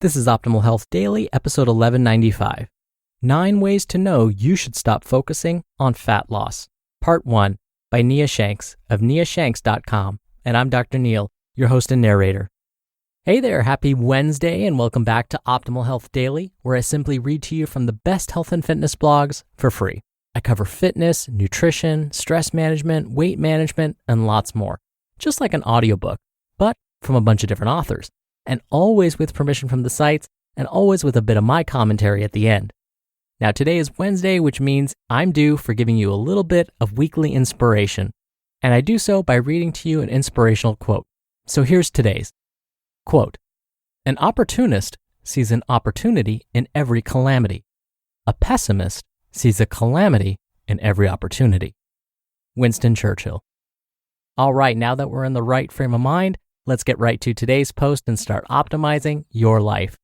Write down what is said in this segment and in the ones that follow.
This is Optimal Health Daily, episode 1195. 9 Ways to Know You Should Stop Focusing on Fat Loss. Part 1 by Nia Shanks of niashanks.com. And I'm Dr. Neil, your host and narrator. Hey there, happy Wednesday and welcome back to Optimal Health Daily, where I simply read to you from the best health and fitness blogs for free. I cover fitness, nutrition, stress management, weight management, and lots more. Just like an audiobook, but from a bunch of different authors. And always with permission from the sites, and always with a bit of my commentary at the end. Now today is Wednesday, which means I'm due for giving you a little bit of weekly inspiration. And I do so by reading to you an inspirational quote. So here's today's. Quote, "An opportunist sees an opportunity in every calamity. A pessimist sees a calamity in every opportunity." Winston Churchill. All right, now that we're in the right frame of mind, let's get right to today's post and start optimizing your life.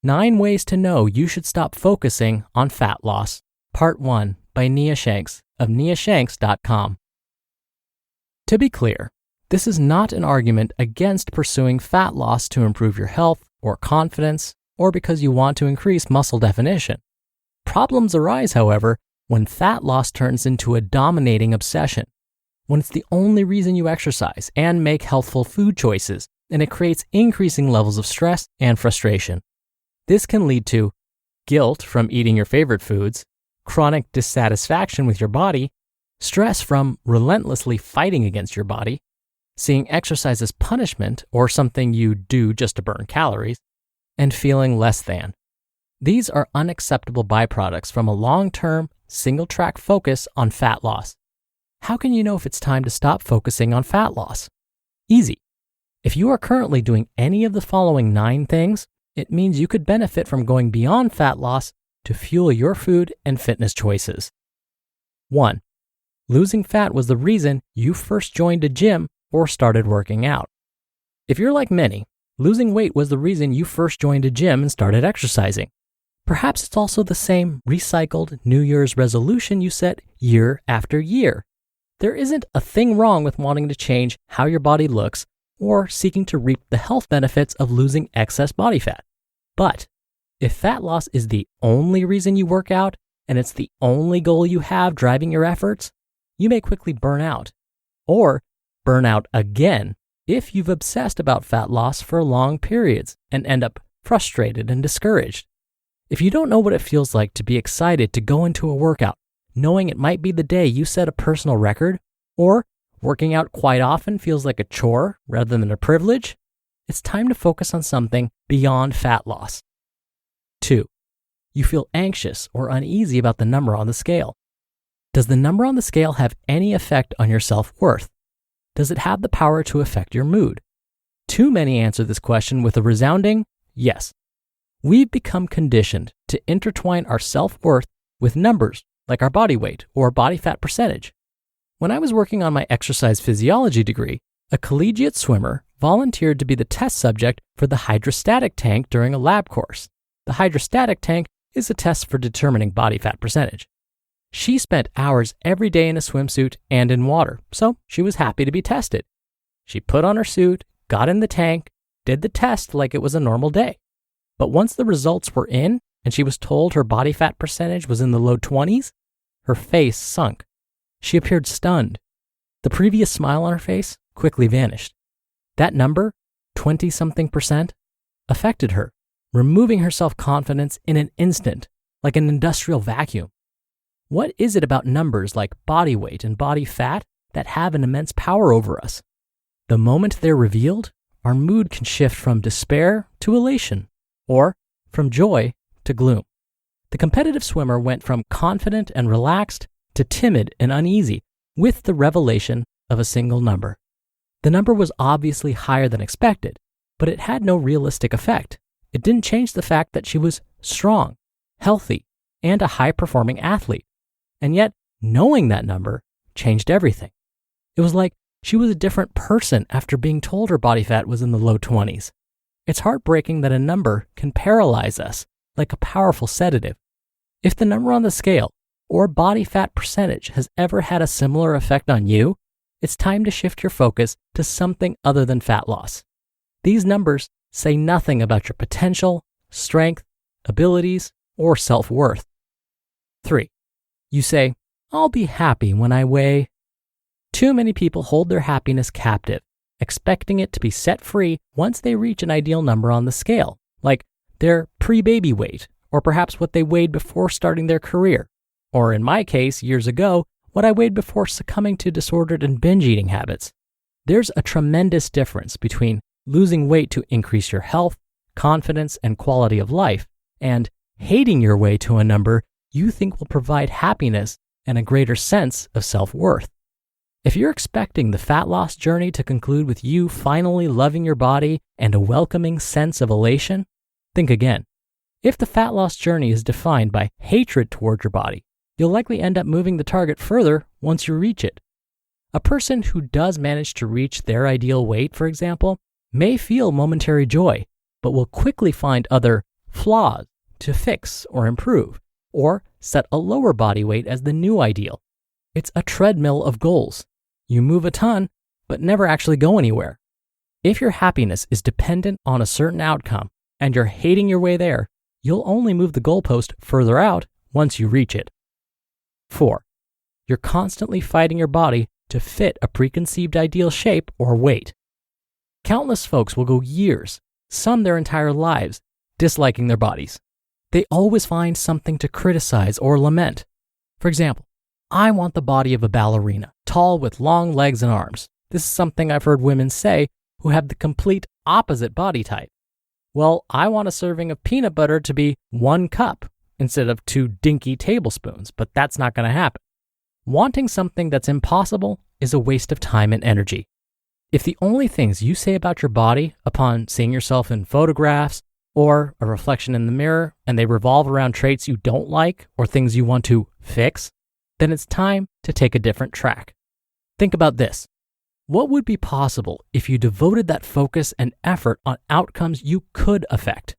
9 Ways to Know You Should Stop Focusing on Fat Loss. Part 1 by Nia Shanks of niashanks.com. To be clear, this is not an argument against pursuing fat loss to improve your health or confidence or because you want to increase muscle definition. Problems arise, however, when fat loss turns into a dominating obsession, when it's the only reason you exercise and make healthful food choices, and it creates increasing levels of stress and frustration. This can lead to guilt from eating your favorite foods, chronic dissatisfaction with your body, stress from relentlessly fighting against your body, seeing exercise as punishment or something you do just to burn calories, and feeling less than. These are unacceptable byproducts from a long-term, single-track focus on fat loss. How can you know if it's time to stop focusing on fat loss? Easy. If you are currently doing any of the following 9 things, it means you could benefit from going beyond fat loss to fuel your food and fitness choices. 1. Losing fat was the reason you first joined a gym or started working out. If you're like many, losing weight was the reason you first joined a gym and started exercising. Perhaps it's also the same recycled New Year's resolution you set year after year. There isn't a thing wrong with wanting to change how your body looks or seeking to reap the health benefits of losing excess body fat. But if fat loss is the only reason you work out and it's the only goal you have driving your efforts, you may quickly burn out or burn out again if you've obsessed about fat loss for long periods and end up frustrated and discouraged. If you don't know what it feels like to be excited to go into a workout, knowing it might be the day you set a personal record, or working out quite often feels like a chore rather than a privilege, it's time to focus on something beyond fat loss. 2. You feel anxious or uneasy about the number on the scale. Does the number on the scale have any effect on your self-worth? Does it have the power to affect your mood? Too many answer this question with a resounding yes. We've become conditioned to intertwine our self-worth with numbers like our body weight or body fat percentage. When I was working on my exercise physiology degree, a collegiate swimmer volunteered to be the test subject for the hydrostatic tank during a lab course. The hydrostatic tank is a test for determining body fat percentage. She spent hours every day in a swimsuit and in water, so she was happy to be tested. She put on her suit, got in the tank, did the test like it was a normal day. But once the results were in and she was told her body fat percentage was in the low 20s, her face sunk. She appeared stunned. The previous smile on her face quickly vanished. That number, 20-something%, affected her, removing her self-confidence in an instant, like an industrial vacuum. What is it about numbers like body weight and body fat that have an immense power over us? The moment they're revealed, our mood can shift from despair to elation, or from joy to gloom. The competitive swimmer went from confident and relaxed to timid and uneasy with the revelation of a single number. The number was obviously higher than expected, but it had no realistic effect. It didn't change the fact that she was strong, healthy, and a high-performing athlete. And yet, knowing that number changed everything. It was like she was a different person after being told her body fat was in the low 20s. It's heartbreaking that a number can paralyze us like a powerful sedative. If the number on the scale or body fat percentage has ever had a similar effect on you, it's time to shift your focus to something other than fat loss. These numbers say nothing about your potential, strength, abilities, or self-worth. 3. You say, I'll be happy when I weigh. Too many people hold their happiness captive, expecting it to be set free once they reach an ideal number on the scale, like their pre-baby weight, or perhaps what they weighed before starting their career, or in my case, years ago, what I weighed before succumbing to disordered and binge eating habits. There's a tremendous difference between losing weight to increase your health, confidence, and quality of life, and hating your way to a number you think will provide happiness and a greater sense of self-worth. If you're expecting the fat loss journey to conclude with you finally loving your body and a welcoming sense of elation, think again. If the fat loss journey is defined by hatred toward your body, you'll likely end up moving the target further once you reach it. A person who does manage to reach their ideal weight, for example, may feel momentary joy, but will quickly find other flaws to fix or improve, or set a lower body weight as the new ideal. It's a treadmill of goals. You move a ton, but never actually go anywhere. If your happiness is dependent on a certain outcome and you're hating your way there, you'll only move the goalpost further out once you reach it. 4. You're constantly fighting your body to fit a preconceived ideal shape or weight. Countless folks will go years, some their entire lives, disliking their bodies. They always find something to criticize or lament. For example, I want the body of a ballerina, tall with long legs and arms. This is something I've heard women say who have the complete opposite body type. Well, I want a serving of peanut butter to be 1 cup instead of 2 dinky tablespoons, but that's not going to happen. Wanting something that's impossible is a waste of time and energy. If the only things you say about your body upon seeing yourself in photographs or a reflection in the mirror and they revolve around traits you don't like or things you want to fix, then it's time to take a different track. Think about this. What would be possible if you devoted that focus and effort on outcomes you could affect?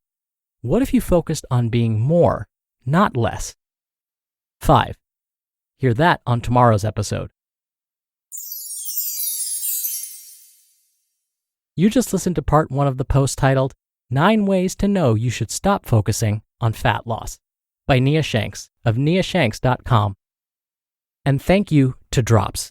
What if you focused on being more, not less? 5. Hear that on tomorrow's episode. You just listened to part 1 of the post titled 9 Ways to Know You Should Stop Focusing on Fat Loss by Nia Shanks of niashanks.com. And thank you to Drops.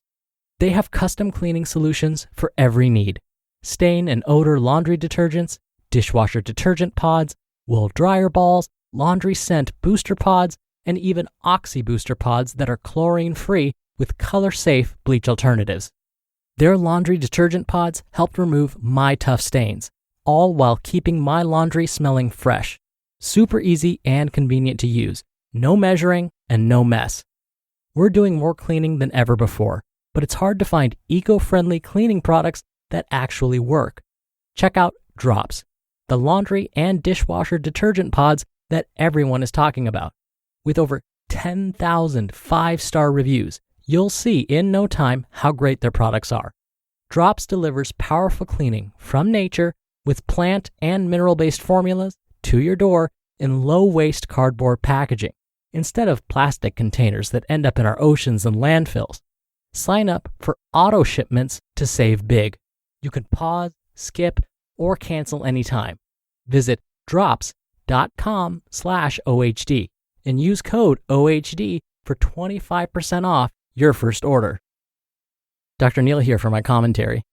They have custom cleaning solutions for every need. Stain and odor laundry detergents, dishwasher detergent pods, wool dryer balls, laundry scent booster pods, and even oxy booster pods that are chlorine-free with color-safe bleach alternatives. Their laundry detergent pods helped remove my tough stains, all while keeping my laundry smelling fresh. Super easy and convenient to use. No measuring and no mess. We're doing more cleaning than ever before, but it's hard to find eco-friendly cleaning products that actually work. Check out Drops, the laundry and dishwasher detergent pods that everyone is talking about. With over 10,000 5-star reviews, you'll see in no time how great their products are. Drops delivers powerful cleaning from nature with plant and mineral-based formulas to your door in low-waste cardboard packaging, instead of plastic containers that end up in our oceans and landfills. Sign up for auto shipments to save big. You can pause, skip, or cancel anytime. Visit drops.com/OHD and use code OHD for 25% off your first order. Dr. Neil here for my commentary.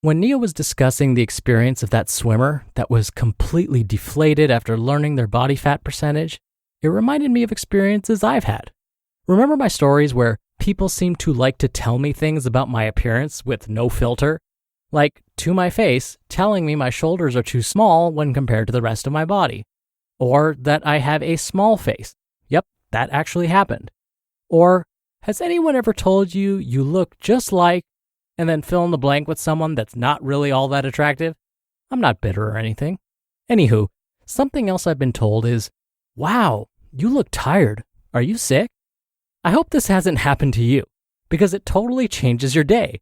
When Nia was discussing the experience of that swimmer that was completely deflated after learning their body fat percentage, it reminded me of experiences I've had. Remember my stories where people seem to like to tell me things about my appearance with no filter? Like, to my face, telling me my shoulders are too small when compared to the rest of my body. Or that I have a small face. Yep, that actually happened. Or, has anyone ever told you you look just like, and then fill in the blank with someone that's not really all that attractive? I'm not bitter or anything. Anywho, something else I've been told is, wow, you look tired. Are you sick? I hope this hasn't happened to you, because it totally changes your day.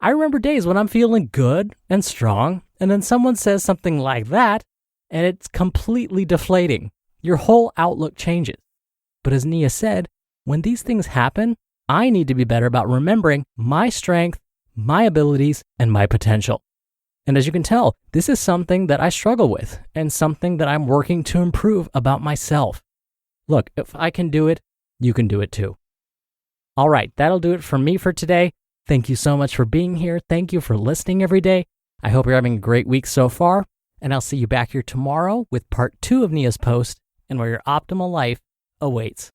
I remember days when I'm feeling good and strong, and then someone says something like that, and it's completely deflating. Your whole outlook changes. But as Nia said, when these things happen, I need to be better about remembering my strength my abilities, and my potential. And as you can tell, this is something that I struggle with and something that I'm working to improve about myself. Look, if I can do it, you can do it too. All right, that'll do it for me for today. Thank you so much for being here. Thank you for listening every day. I hope you're having a great week so far, and I'll see you back here tomorrow with part 2 of Nia's post and where your optimal life awaits.